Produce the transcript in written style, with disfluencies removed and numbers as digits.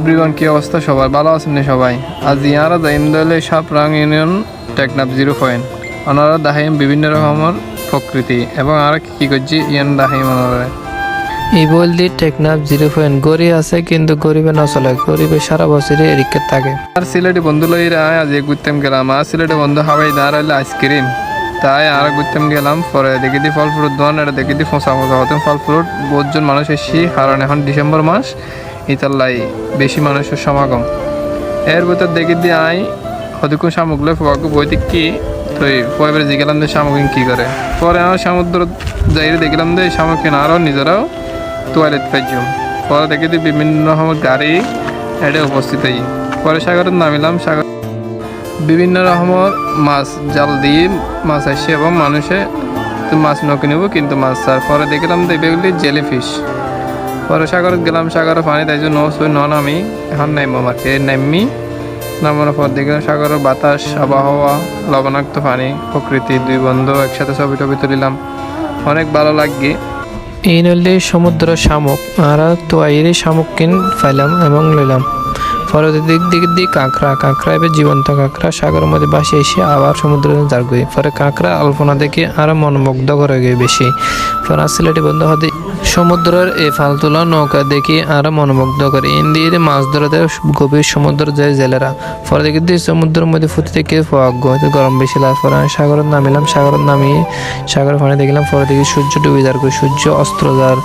Everyone, কি অবস্থা? সবাই ভালো আছেন না? সবাই আজ ইয়ারা যাইম দলে সাপরাং ইউনিয়ন টেকনাফ 0 পয়েন্ট ওনারা দেখাইম বিভিন্ন রকমের প্রকৃতি এবং আর কি করছি ইয়ান দেখাইম ওনারা এই বলদি টেকনাফ 0 পয়েন্ট গরিব আছে কিন্তু গরিবে না চলে, গরিবে সারা বছরে এরিকে থাকে। আর সিলেটি বন্ধু লইরা আজ ঘুরতাম গেলাম। আর সিলেটি বন্ধু হাওয়াই দাঁড় হইলে আইসক্রিম, তাই আর ঘুরতাম গেলাম। পরে দেখি দি ফল ফ্রুট দোকান, এটা দেখি দি ফোঁসা ফোঁসা হতেন ফল ফ্রুট। বহুতজন মানুষ এসছি, কারণ এখন ডিসেম্বর মাস, ইতাল্লাই বেশি মানুষের সমাগম। এর ভিতর দেখি দি আই হদিকুন শামুকলে ফোয়াকে বই দেখি তো পয়বার জিগেলাম যে শামুকিং কী করে। পরে আমার সমুদ্র যাই দেখলাম যে শামুক কেনারও নিজেরাও তোয়ালেট পাইছুম। পরে দেখি দি বিভিন্ন রকমের গাড়ি এটা উপস্থিত হই। পরে সাগরের নামিলাম। সাগর বিভিন্ন রকমের মাছ জাল দিয়ে মাছ আসছে এবং মানুষে তো মাছ নকে নেব কিন্তু মাছ ছাড়। পরে দেখলাম যে এগুলি জেলিফিশ। পরে সাগরত গেলাম, সাগরের পানি তাই জন্য নামি এখন নামবো মাকে নামি। নামানোর পর দেখলাম সাগরের বাতাস, আবহাওয়া, লবণাক্ত পানি, প্রকৃতি, দুই বন্ধু একসাথে ছবি টবি তুলিলাম, অনেক ভালো লাগে। এই নদী সমুদ্র শামুক, আর তো আইরে শামুক কিন পাইলাম এবং লইলাম। পরে দিক কাঁকড়া এবার জীবন্ত কাঁকড়া সাগরের মধ্যে বাসে এসে আবার সমুদ্রে যারগুই। পরে কাঁকড়া আলপনা দেখে আরো মনোমুগ্ধ করে গিয়ে বেশি। পরে সিলেটি বন্ধু হতে সমুদ্রের এই ফাল তোলা নৌকা দেখি আরো মনোমুগ্ধ করে। ইন্দির মাছ ধরতে গভীর সমুদ্র যায় জেলেরা। পরে দেখি সমুদ্রের মধ্যে ফুটে থেকে গরম বেশি লাগে। পরে আমি সাগরের নামিলাম, সাগরের নামিয়ে সাগরের পানি দেখলাম। পরে দেখি সূর্য ডুবে যার, সূর্য অস্ত্র যার।